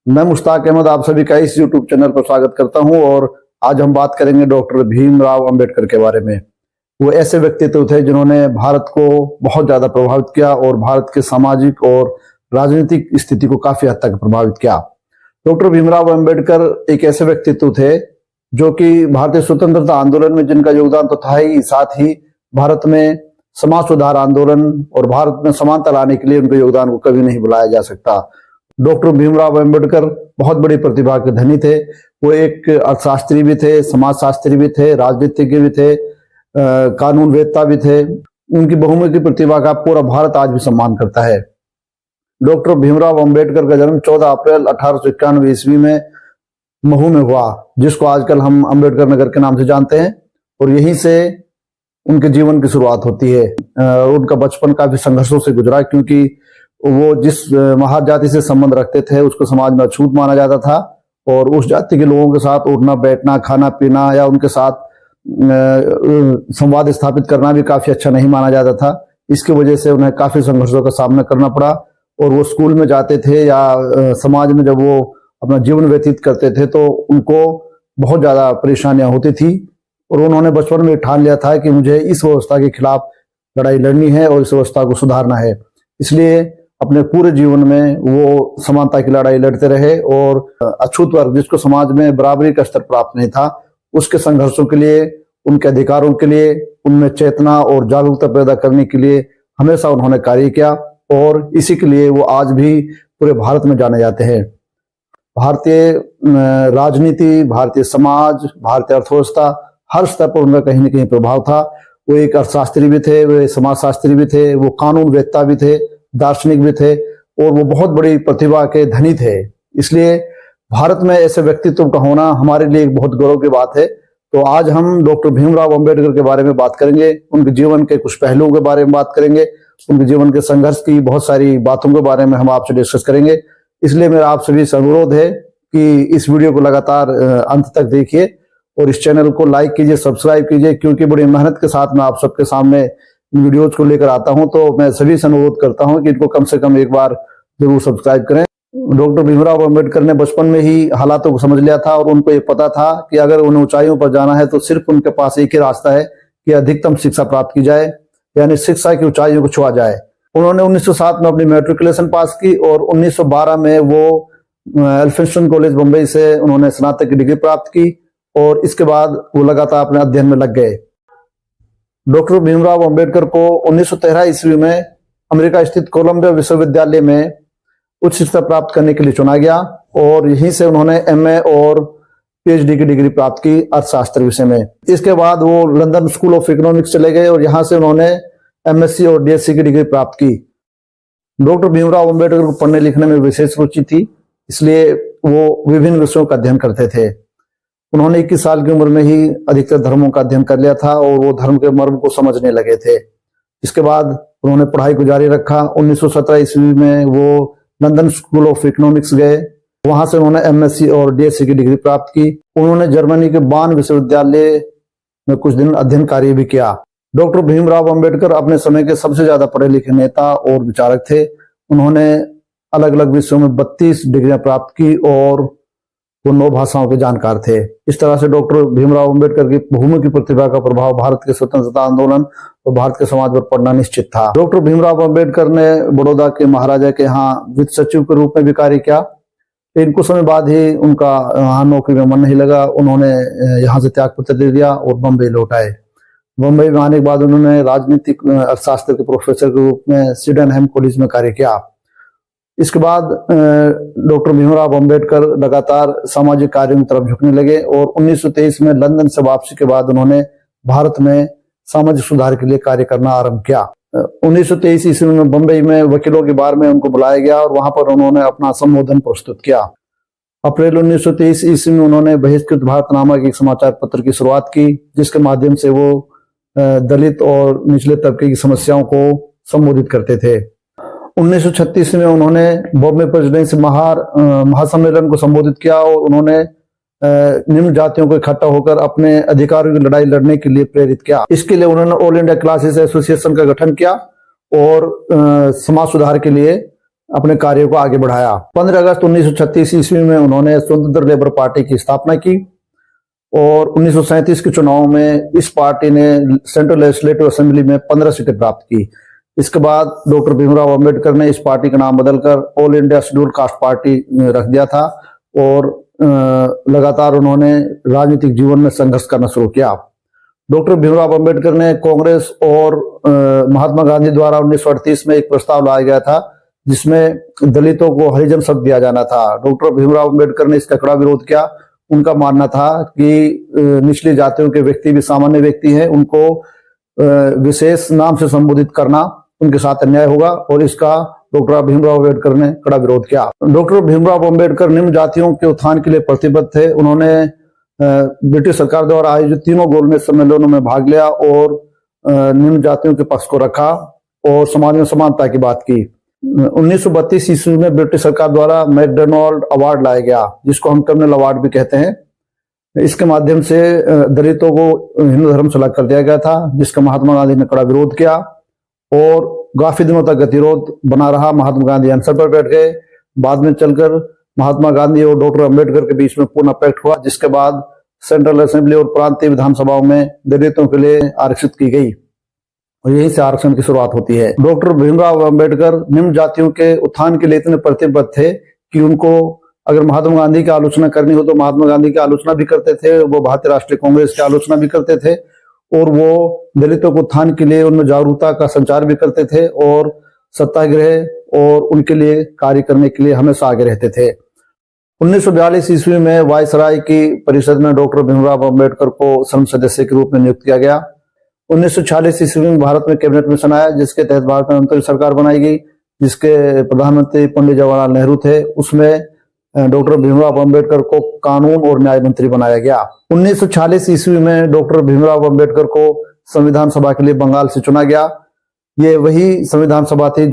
मैं मुश्ताक अहमद आप सभी का इस YouTube चैनल पर स्वागत करता हूं और आज हम बात करेंगे डॉक्टर भीमराव अंबेडकर के बारे में। वो ऐसे व्यक्तित्व थे जिन्होंने भारत को बहुत ज्यादा प्रभावित किया और भारत के सामाजिक और राजनीतिक स्थिति को काफी हद तक प्रभावित किया। डॉक्टर भीमराव अंबेडकर एक ऐसे व्यक्तित्व थे जो कि भारतीय स्वतंत्रता आंदोलन में जिनका योगदान तो था ही, साथ ही भारत में समाज सुधार आंदोलन और भारत में समानता लाने के लिए उनके योगदान को कभी नहीं भुलाया जा सकता। डॉक्टर भीमराव अंबेडकर बहुत बड़ी प्रतिभा के धनी थे। वो एक अर्थशास्त्री भी थे, समाजशास्त्री भी थे, राजनीतिज्ञ भी थे, कानूनवेत्ता भी थे। उनकी बहुमुखी प्रतिभा का पूरा भारत आज भी सम्मान करता है। डॉक्टर भीमराव अंबेडकर का जन्म 14 अप्रैल 1891 ईस्वी में महू में हुआ, जिसको आजकल हम अंबेडकर नगर के नाम से जानते हैं, और यहीं से उनके जीवन की शुरुआत होती है। उनका बचपन काफी संघर्षों से गुजरा, क्योंकि वो जिस महार जाति से संबंध रखते थे उसको समाज में अछूत माना जाता था और उस जाति के लोगों के साथ उठना बैठना, खाना पीना या उनके साथ संवाद स्थापित करना भी काफी अच्छा नहीं माना जाता था। इसकी वजह से उन्हें काफी संघर्षों का सामना करना पड़ा और वो स्कूल में जाते थे या समाज में जब वो अपना जीवन व्यतीत करते थे तो उनको बहुत ज्यादा परेशानियां होती थी और उन्होंने बचपन में ठान लिया था कि मुझे इस व्यवस्था के खिलाफ लड़ाई लड़नी है और इस व्यवस्था को सुधारना है। इसलिए अपने पूरे जीवन में वो समानता की लड़ाई लड़ते रहे और अछूत वर्ग, जिसको समाज में बराबरी का स्तर प्राप्त नहीं था, उसके संघर्षों के लिए, उनके अधिकारों के लिए, उनमें चेतना और जागरूकता पैदा करने के लिए हमेशा उन्होंने कार्य किया और इसी के लिए वो आज भी पूरे भारत में जाने जाते हैं। भारतीय राजनीति, भारतीय समाज, भारतीय अर्थव्यवस्था, हर स्तर पर उनका कहीं न कहीं प्रभाव था। वो एक अर्थशास्त्री भी थे, वो समाजशास्त्री भी थे, वो कानूनवेत्ता भी थे, दार्शनिक भी थे और वो बहुत बड़ी प्रतिभा के धनी थे। इसलिए भारत में ऐसे व्यक्तित्व का होना हमारे लिए एक बहुत गौरव की बात है। तो आज हम डॉक्टर भीमराव अंबेडकर के बारे में बात करेंगे, उनके जीवन के कुछ पहलुओं के बारे में बात करेंगे, उनके जीवन के संघर्ष की बहुत सारी बातों के बारे में हम आपसे डिस्कस करेंगे। इसलिए मेरा आप सभी से अनुरोध है कि इस वीडियो को लगातार अंत तक देखिए और इस चैनल को लाइक कीजिए, सब्सक्राइब कीजिए, क्योंकि बड़ी मेहनत के साथ मैं आप सबके सामने वीडियोज को लेकर आता हूं। तो मैं सभी से अनुरोध करता हूं कि इनको कम से कम एक बार जरूर सब्सक्राइब करें। डॉक्टर भीमराव अंबेडकर ने बचपन में ही हालातों को समझ लिया था और उनको ये पता था कि अगर उन्हें ऊंचाइयों पर जाना है तो सिर्फ उनके पास एक ही रास्ता है कि अधिकतम शिक्षा प्राप्त की जाए, यानी शिक्षा की ऊंचाइयों को छुआ जाए। उन्होंने 1907 में अपनी मैट्रिकुलेशन पास की और 1912 में वो एल्फिंस्टन कॉलेज बम्बई से उन्होंने स्नातक की डिग्री प्राप्त की और इसके बाद वो लगातार अपने अध्ययन में लग गए। डॉक्टर भीमराव अंबेडकर को 1913 ईस्वी में अमेरिका स्थित कोलंबिया विश्वविद्यालय में उच्च शिक्षा प्राप्त करने के लिए चुना गया और यहीं से उन्होंने एमए और पीएचडी की डिग्री प्राप्त की अर्थशास्त्र विषय में। इसके बाद वो लंदन स्कूल ऑफ इकोनॉमिक्स चले गए और यहाँ से उन्होंने एमएससी और डीएससी की डिग्री प्राप्त की। डॉक्टर भीमराव अंबेडकर को पढ़ने लिखने में विशेष रुचि थी, इसलिए वो विभिन्न विषयों का अध्ययन करते थे। उन्होंने 21 साल की उम्र में ही अधिकतर धर्मों का अध्ययन कर लिया था और वो धर्म के मर्म को समझने लगे थे। इसके बाद उन्होंने पढ़ाई को जारी रखा। 1917 ईस्वी में वो लंदन स्कूल ऑफ इकोनॉमिक्स गए, वहां से उन्होंने एमएससी और डीएससी की डिग्री प्राप्त की। उन्होंने जर्मनी के बान विश्वविद्यालय में कुछ दिन अध्ययन कार्य भी किया। डॉक्टर भीमराव अंबेडकर अपने समय के सबसे ज्यादा पढ़े लिखे नेता और विचारक थे। उन्होंने अलग अलग विषयों में 32 डिग्रियां प्राप्त की और वो 9 भाषाओं के जानकार थे। इस तरह से डॉक्टर भीमराव अंबेडकर की बहुमुखी प्रतिभा का प्रभाव भारत के स्वतंत्रता आंदोलन और भारत के समाज पर पड़ना निश्चित था। डॉक्टर भीमराव अंबेडकर ने बड़ौदा के महाराजा के यहाँ वित्त सचिव के रूप में भी कार्य किया, लेकिन कुछ समय बाद ही उनका यहाँ नौकरी में मन नहीं लगा। उन्होंने यहाँ से त्यागपत्र दे दिया और बम्बई लौट आए। बम्बई में आने के बाद उन्होंने राजनीतिक अर्थशास्त्र के प्रोफेसर के रूप में सिडेनहम कॉलेज में कार्य किया। इसके बाद डॉक्टर भीमराव अंबेडकर लगातार सामाजिक कार्यों की तरफ झुकने लगे और 1923 में लंदन से वापसी के बाद उन्होंने भारत में सामाजिक सुधार के लिए कार्य करना आरंभ किया। 1923 ईस्वी में बम्बई में वकीलों के बार में उनको बुलाया गया और वहां पर उन्होंने अपना संबोधन प्रस्तुत किया। अप्रैल 1923 ईस्वी में उन्होंने बहिष्कृत भारत नामक एक समाचार पत्र की शुरुआत की, जिसके माध्यम से वो दलित और निचले तबके की समस्याओं को संबोधित करते थे। 1936 में उन्होंने बॉम्बे प्रेसिडेंसी महासम्मेलन को संबोधित किया और उन्होंने निम्न जातियों को इकट्ठा होकर अपने अधिकारों की लड़ाई लड़ने के लिए प्रेरित किया। इसके लिए उन्होंने ऑल इंडिया क्लासेस एसोसिएशन का गठन किया और समाज सुधार के लिए अपने कार्यों को आगे बढ़ाया। 15 अगस्त 1936 ईस्वी में उन्होंने स्वतंत्र लेबर पार्टी की स्थापना की और 1937 के चुनाव में इस पार्टी ने सेंट्रल लेजिस्लेटिव असेंबली में 15 सीटें प्राप्त की। इसके बाद डॉक्टर भीमराव अंबेडकर ने इस पार्टी का नाम बदलकर all India scheduled caste party रख दिया था और लगातार उन्होंने राजनीतिक जीवन में संघर्ष करना शुरू किया। डॉक्टर भीमराव अंबेडकर ने कांग्रेस और महात्मा गांधी द्वारा 1938 में एक प्रस्ताव लाया गया था जिसमें दलितों को हरिजन शब्द दिया जाना था। डॉक्टर भीमराव अंबेडकर ने इसका कड़ा विरोध किया। उनका मानना था कि निचली जातियों के व्यक्ति भी सामान्य व्यक्ति हैं, उनको विशेष नाम से संबोधित करना उनके साथ अन्याय होगा और इसका डॉक्टर भीमराव अम्बेडकर ने कड़ा विरोध किया। डॉक्टर भीमराव अम्बेडकर निम्न जातियों के उत्थान के लिए प्रतिबद्ध थे। उन्होंने ब्रिटिश सरकार द्वारा आयोजित तीनों गोलमेज सम्मेलनों में भाग लिया और निम्न जातियों के पक्ष को रखा और समाज में समानता की बात की। 1932 ईस्वी में ब्रिटिश सरकार द्वारा मैकडोनाल्ड अवार्ड लाया गया, जिसको हम कम्युनल अवार्ड भी कहते हैं। इसके माध्यम से दलितों को हिंदू धर्म से अलग कर दिया गया था, जिसका महात्मा गांधी ने कड़ा विरोध किया और काफी दिनों तक गतिरोध बना रहा। महात्मा गांधी अनशन पर बैठ गए। बाद में चलकर महात्मा गांधी और डॉक्टर अंबेडकर के बीच में पूर्ण पैक्ट हुआ, जिसके बाद सेंट्रल असेंबली और प्रांतीय विधानसभाओं में दलितों के लिए आरक्षित की गई और यहीं से आरक्षण की शुरुआत होती है। डॉक्टर भीमराव अंबेडकर निम्न जातियों के उत्थान के लिए इतने प्रतिबद्ध थे कि उनको अगर महात्मा गांधी की आलोचना करनी हो तो महात्मा गांधी की आलोचना भी करते थे, वो भारतीय राष्ट्रीय कांग्रेस की आलोचना भी करते थे और वो दलितों के उत्थान के लिए उनमें जागरूकता का संचार भी करते थे और सत्याग्रह और उनके लिए कार्य करने के लिए हमेशा आगे रहते थे। 1942 ईस्वी में वायसराय की परिषद में डॉक्टर भीमराव अंबेडकर को संसद सदस्य के रूप में नियुक्त किया गया। 1946 ईस्वी में भारत में कैबिनेट मिशन आया, जिसके तहत भारत में अंतरिम सरकार बनाई गई, जिसके प्रधानमंत्री पंडित जवाहरलाल नेहरू थे। उसमें डॉक्टर भीमराव अंबेडकर को कानून और न्याय मंत्री बनाया गया। 1946 ईस्वी में डॉक्टर भीमराव अंबेडकर को संविधान सभा के लिए बंगाल से चुना गया। ये वही संविधान सभा थी जो